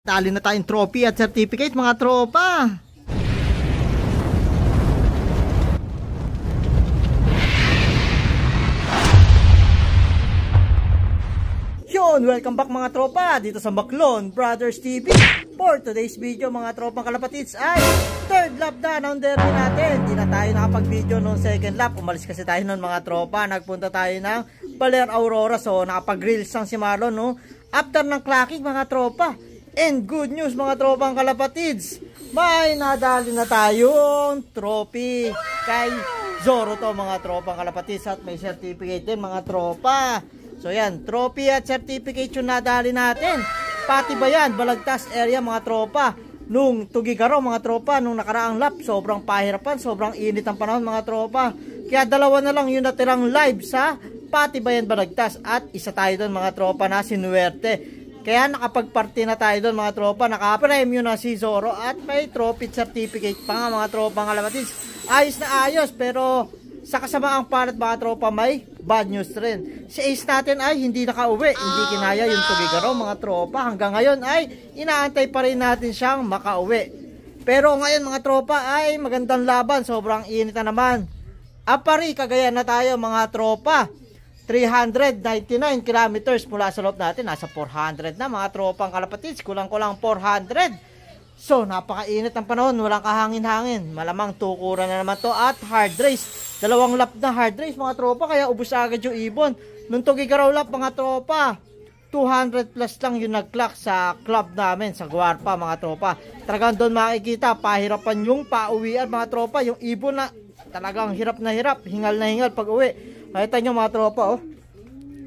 Tali na tayong trophy at certificate mga tropa. Yun, welcome back mga tropa dito sa Baclon Brothers TV. For today's video mga tropang kalapatids ay third lap na ng derby natin. Di na tayo nakapag-video noong second lap. Umalis kasi tayo noon mga tropa. Nagpunta tayo ng Baler Aurora. So nakapag-grills lang si Marlon no. After ng clocking mga tropa. And good news mga tropang kalapatids, may nadali na tayong trophy kay Zoro to mga tropang kalapatids. At may certificate din mga tropa. So yan, trophy at certificate yung nadali natin. Pati ba yan, Balagtas area mga tropa. Nung Tugigaraw mga tropa, nung nakaraang lap, sobrang pahirapan, sobrang init ang panahon mga tropa. Kaya dalawa na lang yung natirang live sa Pati Bayan Balagtas. At isa tayo doon mga tropa na sinuwerte. Kaya nakapagparty na tayo doon mga tropa. Nakapremyo na si Zoro at may trophy certificate pa nga mga tropa ng kalapatids. Ayos na ayos, pero sa kasamaang palad mga tropa may bad news rin. Si Ace natin ay hindi nakauwi. Hindi kinaya yung Tugigaraw mga tropa. Hanggang ngayon ay inaantay pa rin natin siyang makauwi. Pero ngayon mga tropa ay magandang laban. Sobrang init na naman. Apari, Cagayan na tayo mga tropa. 399 kilometers mula sa loob natin. Nasa 400 na mga tropang kalapatids. Kulang-kulang 400. So, napakainit ang panahon. Walang kahangin-hangin. Malamang tukuran na naman to at hard race. Dalawang lap na hard race mga tropa. Kaya ubus agad yung ibon. Nung Tugigaraw lap mga tropa, 200 plus lang yung nag-clock sa club namin. Sa Guarpa mga tropa. Talagang doon makikita. Pahirapan yung pauwian mga tropa. Yung ibon na talagang hirap na hirap. Hingal na hingal pag uwi. Nakita nyo mga tropa oh.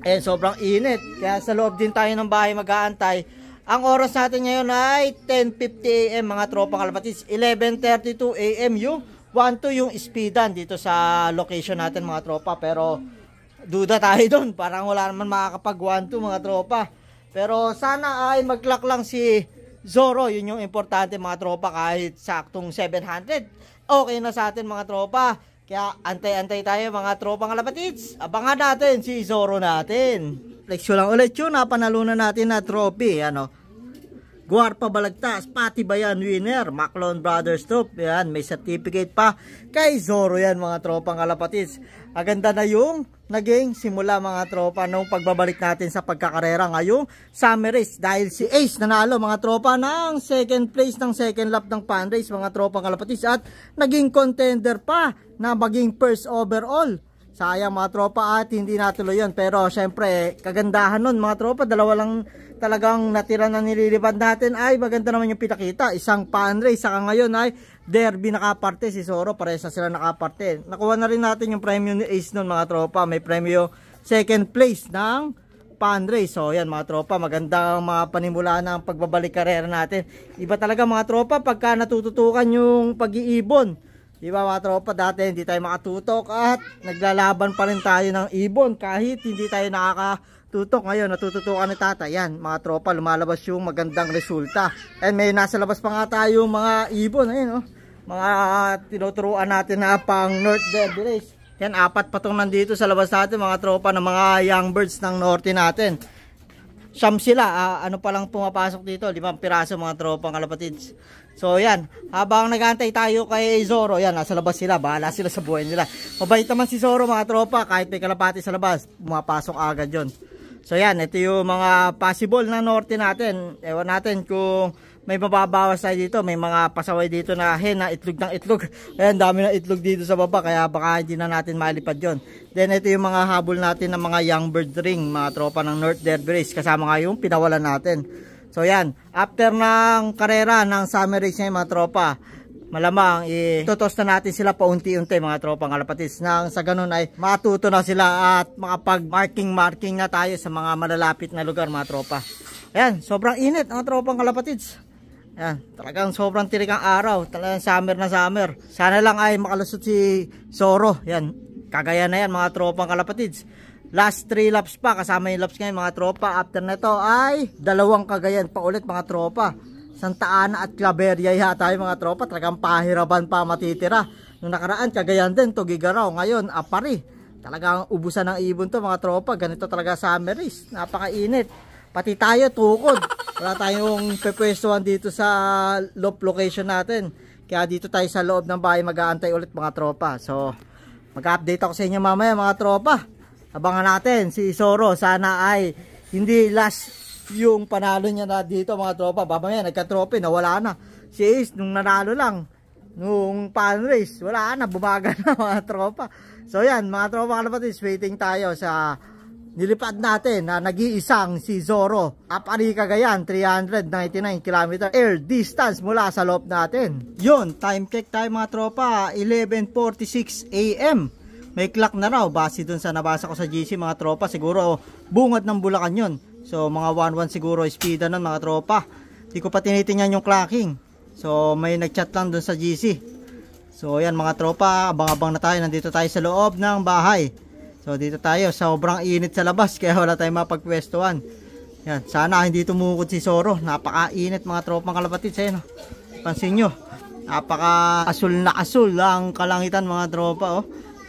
Eh sobrang init. Kaya sa loob din tayo ng bahay mag-aantay. Ang oras natin ngayon ay 10:50 AM mga tropa kalapatids. 11:32 AM yung 1-2 yung speedan dito sa location natin mga tropa. Pero duda tayo doon. Parang wala naman makakapag 1-2 mga tropa. Pero sana ay mag-clock lang si Zoro. Yun yung importante mga tropa. Kahit saktong 700. Okay na sa atin mga tropa. Kaya antay-antay tayo mga tropang kalapatids. Abangan natin si Zoro natin. Leksyon lang ulit yun. Napanalunan natin na trophy. Ano? Guarpa Balagtas, Pati Bayan winner. Baclon Brothers Top. Yan, may certificate pa kay Zoro yan mga tropang kalapatids. Aganda na yung naging simula mga tropa nung pagbabalik natin sa pagkakarera ngayong summer race. Dahil si Ace nanalo mga tropa ng second place ng second lap ng fan race mga tropang kalapatids. At naging contender pa na maging first overall. Sayang mga tropa at hindi natuloy yun. Pero syempre kagandahan nun mga tropa. Dalawa lang talagang natira na nililipad natin ay maganda naman yung pinakita. Isang fan race saka ngayon ay derby nakaparte si Zoro. Parehas na sila nakaparte. Nakuha na rin natin yung premium ni Ace nun mga tropa. May premium second place ng fan race. So yan mga tropa, magandang mga panimula ng pagbabalik karera natin. Iba talaga mga tropa pagka natututukan yung pag-iibon. Diba mga tropa, dati hindi tayo makatutok at naglalaban pa rin tayo ng ibon kahit hindi tayo nakakatutok. Ngayon natututukan ni tata. Yan mga tropa, lumalabas yung magandang resulta. And may nasa labas pa nga tayo mga ibon. Ayun oh, mga tinuturuan natin na pang North Derby Race. Yan, 4 pa itong nandito sa labas natin mga tropa ng mga young birds ng norte natin. Siyam sila, ano pa lang pumapasok dito, 5 piraso mga tropang kalapatids. So yan, habang nagantay tayo kay Zoro, yan, nasa labas sila, bahala sila sa buhay nila. Mabait naman si Zoro mga tropa, kahit may kalapati sa labas, pumapasok agad yon. So yan, ito yung mga possible na norte natin. Ewan natin kung may mababawas tayo dito, may mga pasaway dito na hen na itlog ng itlog. Ayan, dami na itlog dito sa baba, kaya baka hindi na natin malipad yon. Then ito yung mga habol natin ng mga young bird ring, mga tropa ng North Derby Race, kasama nga yung pinawalan natin. So yan, after ng karera ng summer race ngayon mga tropa, malamang itutos na natin sila paunti-unti mga tropang kalapatids. Nang sa ganun ay matuto na sila at makapag-marking na tayo sa mga malalapit na lugar mga tropa. Ayan, sobrang init mga tropang kalapatids. Ayan, talagang sobrang tirik ang araw. Talagang summer na summer. Sana lang ay makalusot si Zoro. Ayan, Cagayan na yan mga tropang kalapatids. Last 3 laps pa, kasama yung laps ngayon mga tropa. After nito ay 2 Cagayan pa ulit mga tropa. Santa Ana at Claveria yata yung mga tropa. Talagang pahirapan pa matitira. Nung nakaraan Cagayan din, Tugigaraw. Ngayon Apari. Talagang ubusan ng ibon to mga tropa. Ganito talaga summer race. Napakainit. Pati tayo tukod. Wala tayong pepwestuhan dito sa location natin. Kaya dito tayo sa loob ng bahay mag-aantay ulit mga tropa. So mag-update ako sa inyo mamaya mga tropa. Abangan natin si Zoro. Sana ay hindi last yung panalo niya na dito mga tropa. Mamaya nagka-trophy na wala na. Si Ace nung nanalo lang nung pan race, wala na, bumaga na mga tropa. So yan mga tropa kalapatids, waiting tayo sa nilipad natin na nag-iisang si Zoro. Apari Cagayan, 399 km air distance mula sa loob natin. Yun, time check tayo mga tropa, 11:46 AM. May clock na raw, base dun sa nabasa ko sa GC mga tropa. Siguro bungad ng Bulacan yun. So mga 11 siguro speed nun mga tropa. Di ko pa tinitingnan yung clocking. So may nagchat lang dun sa GC. So yan mga tropa, abang-abang na tayo. Nandito tayo sa loob ng bahay. So dito tayo, sobrang init sa labas kaya wala tayong mapagpwestuhan. Yan, sana hindi tumukod si Zoro. Napaka-init mga tropang kalapatids. Ayan, pansin nyo, napaka-asul na asul ang kalangitan mga tropa. Oh.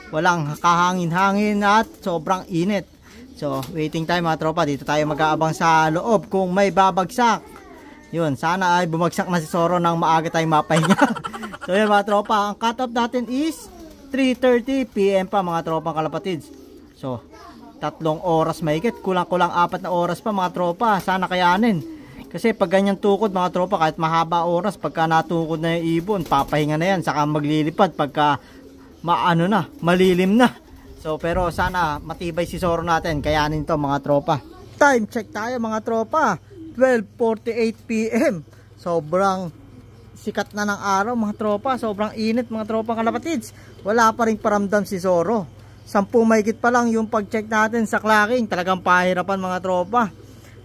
Walang kahangin-hangin at sobrang init. So waiting time mga tropa. Dito tayo mag-aabang sa loob kung may babagsak. Yun, sana ay bumagsak na si Zoro nang maaga tayong mapahinga. So yan mga tropa, ang cut off natin is 3:30 PM pa mga tropang kalapatids. So, 3 oras mahigit. Kulang-kulang 4 na oras pa mga tropa. Sana kayanin. Kasi pag ganyan tukod mga tropa, kahit mahaba oras, pagka natukod na yung ibon, papahinga na yan. Saka maglilipad pagka maano na, malilim na. So, pero sana matibay si Zoro natin. Kayanin to mga tropa. Time check tayo mga tropa. 12:48 PM. Sobrang sikat na ng araw mga tropa. Sobrang init mga tropang kalapatids. Wala pa rin paramdam si Zoro. 10 mahigit pa lang yung pag-check natin sa clocking. Talagang pahirapan mga tropa.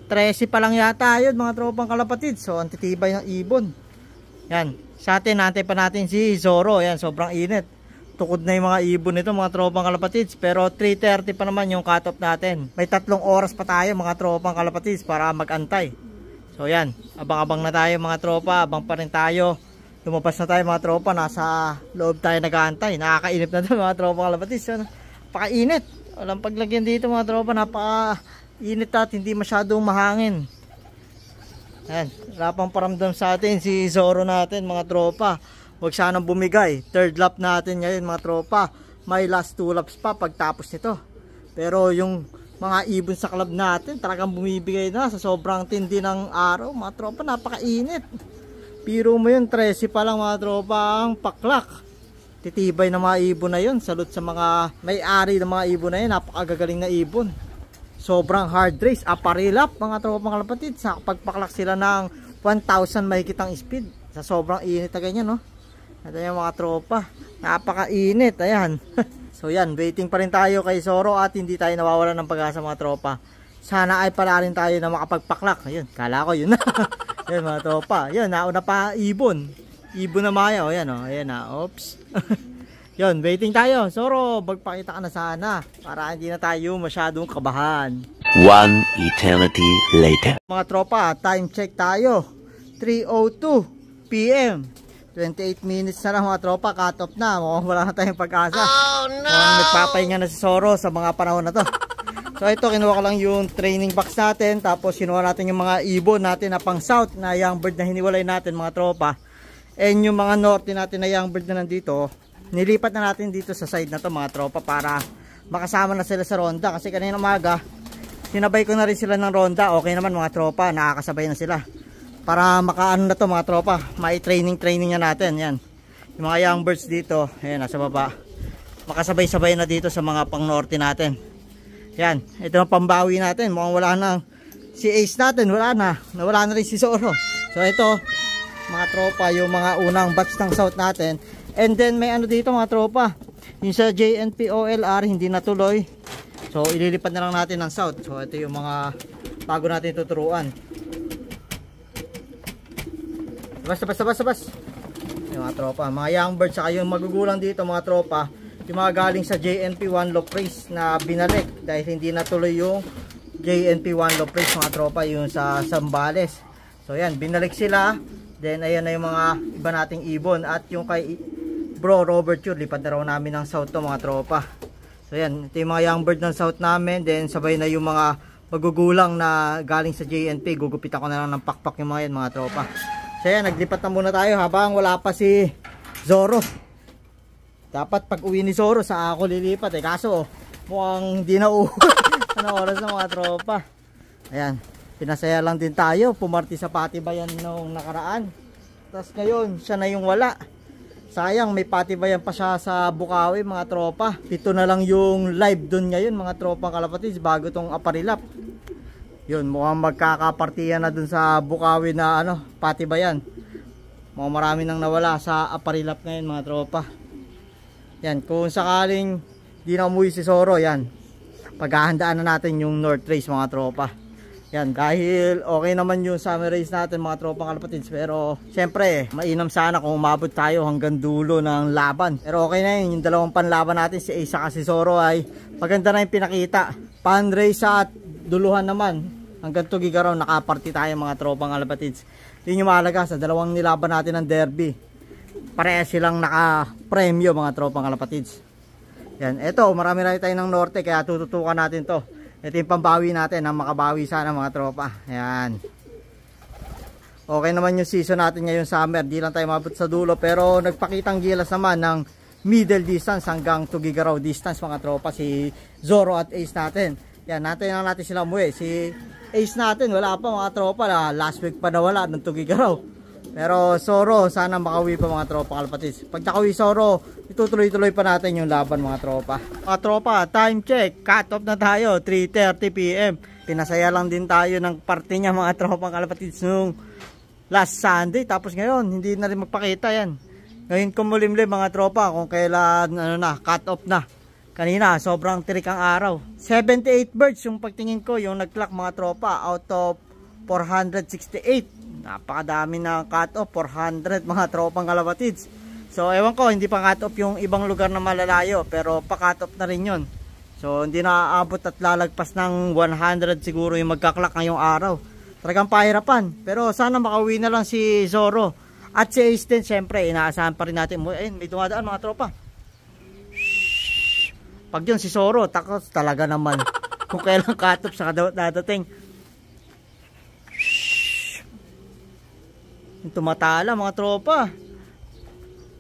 13 pa lang yata yun mga tropang kalapatids. So ang titibay ng ibon. Yan. Sa atin, nantay pa natin si Zoro. Yan, sobrang init. Tukod na yung mga ibon nito mga tropang kalapatids. Pero 3:30 pa naman yung cut off natin. May 3 oras pa tayo mga tropang kalapatids para mag-antay. So yan, abang-abang na tayo mga tropa. Abang pa rin tayo. Lumabas na tayo mga tropa. Nasa loob tayo nag-aantay. Nakakainip na doon mga tropang kalapatids. So, napaka-init. Walang paglagyan dito mga tropa. Napaka-init at hindi masyadong mahangin. Ayan, wala pang paramdam sa atin si Zoro natin mga tropa. Huwag sanang bumigay. Third lap natin ngayon mga tropa. May last 2 laps pa pagtapos nito. Pero yung mga ibon sa club natin talagang bumibigay na sa sobrang tindi ng araw mga tropa. Napaka-init. Piro mo yun, 13 pa lang mga tropa ang paklak. Titibay ng mga ibon na yun. Salute sa mga may-ari ng mga ibon na yun. Napakagagaling na ibon. Sobrang hard race. Aparilap mga tropang kalapatid. Sa pagpaklak sila ng 1,000 mahigit ang speed. Sa sobrang init na ganyan, no? Ito yung mga tropa. Napaka-init. Ayan. So yan, waiting pa rin tayo kay Zoro at hindi tayo nawawalan ng pag-asa mga tropa. Sana ay pala rin tayo na makapagpaklak. Ayun, kala ko yun na. Yan mga tropa. Yan, nauna pa ibon. Ibon na maya. O yan, o. Ayan na. Oops. Yun, waiting tayo. Zoro, magpakita ka na sana. Para hindi na tayo masyadong kabahan. 1 eternity later. Mga tropa, time check tayo. 3:02 PM. 28 minutes na lang mga tropa, cut off na. Mukhang wala na tayong pag-asa. Oh no! Mukhang nagpapahinga na si Zoro sa mga panahon na to. So ito, kinuha ko lang yung training box natin. Tapos kinuha natin yung mga ibon natin na pang south na young bird na hiniwalay natin mga tropa. And yung mga norte natin na young bird na nandito, nilipat na natin dito sa side na to mga tropa para makasama na sila sa ronda. Kasi kanina umaga, sinabay ko na rin sila ng ronda. Okay naman mga tropa, nakakasabay na sila. Para makaano na to mga tropa, may training na natin. Yan, yung mga young birds dito, ayan, nasa baba, makasabay-sabay na dito sa mga pang norte natin. Yan, ito ang pambawi natin. Mukhang wala na si Ace natin, wala na rin si Zoro. So ito mga tropa, yung mga unang batch ng south natin. And then may ano dito mga tropa, yung sa JNP OLR hindi natuloy. So ililipad na lang natin ng south. So ito yung mga bago natin tuturuan. Bas. Yung mga tropa, mga young birds, saka yung magugulang dito mga tropa, yung mga galing sa JNP 1 low race na binalik dahil hindi natuloy yung JNP 1 low race mga tropa, yung sa Zambales. So yan, binalik sila. Then ayan na yung mga iba nating ibon. At yung kay Bro Robert Yur, lipad na raw namin ng south to mga tropa. So yan, ito yung mga young bird ng south namin. Then sabay na yung mga magugulang na galing sa JNP. Gugupitan ko na lang ng pakpak yung mga yan mga tropa. So yan, naglipat na muna tayo habang wala pa si Zoro. Dapat pag uwi ni Zoro sa ako lilipat kaso mukhang hindi na uwi. Ano oras na mga tropa. Ayan, pinasaya lang din tayo. Pumarti sa Patibayan nung nakaraan. Tapos ngayon, siya na yung wala. Sayang, may Patibayan pa siya sa Bukawi mga tropa. Ito na lang yung live dun ngayon mga tropa kalapatids bago tong Aparilap. Yun, mukhang magkakapartiyan na dun sa Bukawi na Patibayan. Mukhang marami nang nawala sa Aparilap ngayon mga tropa. Yan, kung sakaling di na umuwi si Zoro, yan, paghahandaan na natin yung North Race mga tropa. Yan, dahil okay naman yung summer race natin mga tropa kalapatids. Pero syempre, mainam sana kung umabot tayo hanggang dulo ng laban. Pero okay na yun, yung dalawang panlaban natin, si Ace at si Zoro ay maganda na yung pinakita. Pan race at duluhan naman, hanggang Tugigaraw nakaparty tayo mga tropa kalapatids. Yun yung mahalaga sa dalawang nilaban natin ng derby. Parehas silang naka-premyo mga tropang kalapatids. Yan, eto marami rin tayo ng norte kaya tututukan natin to. Ito yung pambawi natin na makabawi sana mga tropa. Yan. Okay naman yung season natin ngayon summer. Di lang tayo mabot sa dulo pero nagpakitang gilas naman ng middle distance hanggang Tugigaraw distance mga tropa. Si Zoro at Ace natin. Yan, natin lang natin sila umuwi. Si Ace natin wala pa mga tropa. Last week pa nawala ng Tugigaraw. Pero Zoro, sana makauwi pa mga tropa kalapatids. Pag nakauwi Zoro, itutuloy-tuloy pa natin yung laban mga tropa. Mga tropa, time check. Cut off na tayo, 3:30 PM. Pinasaya lang din tayo ng parte niya mga tropa kalapatids nung last Sunday. Tapos ngayon, hindi na rin magpakita yan. Ngayon kumulimlim mga tropa kung kailan cut off na. Kanina, sobrang tirik ang araw. 78 birds yung pagtingin ko, yung nag-clock mga tropa out of 468. Napakadami na cut off, 400 mga tropang kalapatids. So ewan ko, hindi pa cut off yung ibang lugar na malalayo, pero pa cut off na rin yun. So hindi na aabot at lalagpas ng 100 siguro yung magkaklak ngayong araw. Talagang pahirapan, pero sana makauwi na lang si Zoro. At si Ace din, syempre inaasahan pa rin natin. Ayun, may dumadaan mga tropa. Pag yun si Zoro, takot talaga naman kung kailan cut off sa dadating. Tumatala mga tropa.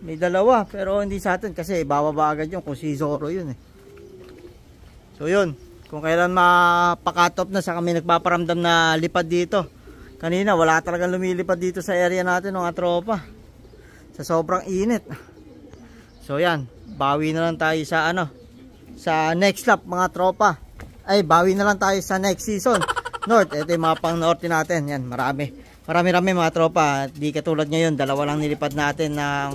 May dalawa pero hindi sa atin kasi bababa agad yun kung si Zoro yun So yun, kung kailan mapakatop na sa kami nagpaparamdam na lipad dito. Kanina wala talagang lumilipad dito sa area natin mga tropa sa sobrang init. So yan, bawi na lang tayo sa sa next lap mga tropa. Ay, bawi na lang tayo sa next season North. Ito yung mga pang norte natin. Yan, marami mga tropa. Di katulad ngayon, dalawa lang nilipad natin na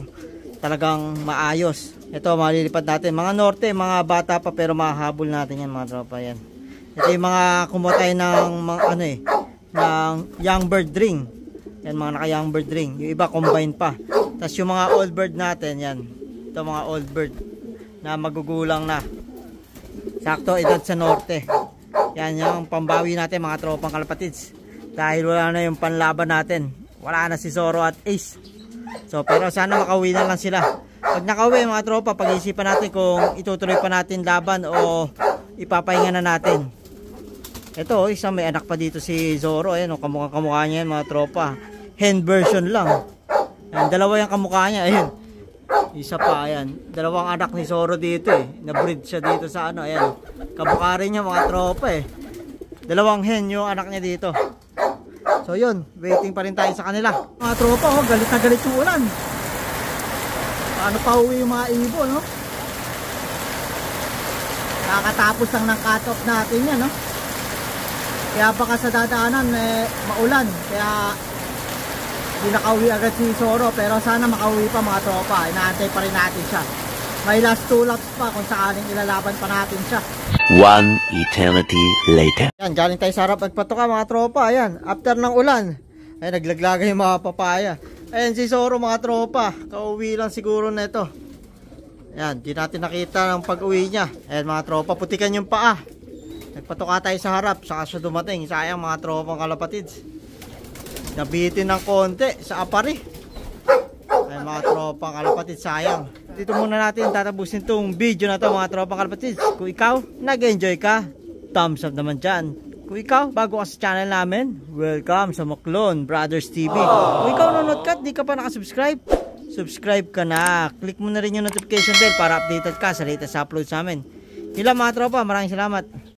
talagang maayos. Ito malilipad natin mga norte, mga bata pa pero mahahabol natin yan mga tropa. Yan, ito yung mga kumutay ng ng young bird ring. Yan, mga naka young bird ring. Yung iba combine pa. Tapos yung mga old bird natin, yan, ito mga old bird na magugulang na, sakto edad sa norte. Yan yung pambawi natin mga tropang kalapatids. Dahil wala na yung panlaban natin. Wala na si Zoro at Ace. So pero sana makauwi na lang sila. Pag nakauwi mga tropa, pag-iisipan natin kung itutuloy pa natin laban o ipapahinga na natin. Ito, isa may anak pa dito si Zoro. Ayan, kamukha niya yan mga tropa. Hen version lang. Ayan, dalawa yung kamukha niya. Ayan, isa pa, ayan. Dalawang anak ni Zoro dito Na-breed siya dito sa ayan. Kamukha rin niya mga tropa Dalawang hen yung anak niya dito. So yun, waiting pa rin tayo sa kanila. Mga tropa, galit na galit yung ulan. Paano pa uwi yung mga ibon, Nakakatapos lang ng cut-off natin yan, Kaya baka sa dadaanan maulan. Kaya hindi nakauwi agad si Zoro. Pero sana makauwi pa mga tropa. Inaantay pa rin natin siya. May last 2 laps pa kung sakaling ilalaban pa natin siya. One eternity later. Yan, galing tayo sa harap. Nagpatuka mga tropa. Ayan, after ng ulan, ay naglaglaga yung mga papaya. Ayan si Zoro mga tropa. Kauwi lang siguro na ito. Ayan, di natin nakita ng pag-uwi niya. Ayan mga tropa, putikan yung paa. Nagpatuka tayo sa harap, saka siya dumating. Sayang mga tropang kalapatids. Nabitin ng konti sa apari. Ayan mga tropang kalapatids, sayang. Dito muna natin tatapusin itong video na to mga tropang kalapatids. Kung ikaw nag-enjoy ka, thumbs up naman dyan. Kung ikaw, bago ka sa channel namin, welcome sa Maklon Brothers TV. Kung ikaw nanonood ka at di ka pa nakasubscribe, subscribe ka na. Click mo na rin yung notification bell para updated ka sa latest uploads namin. Yun lang mga tropa, maraming salamat.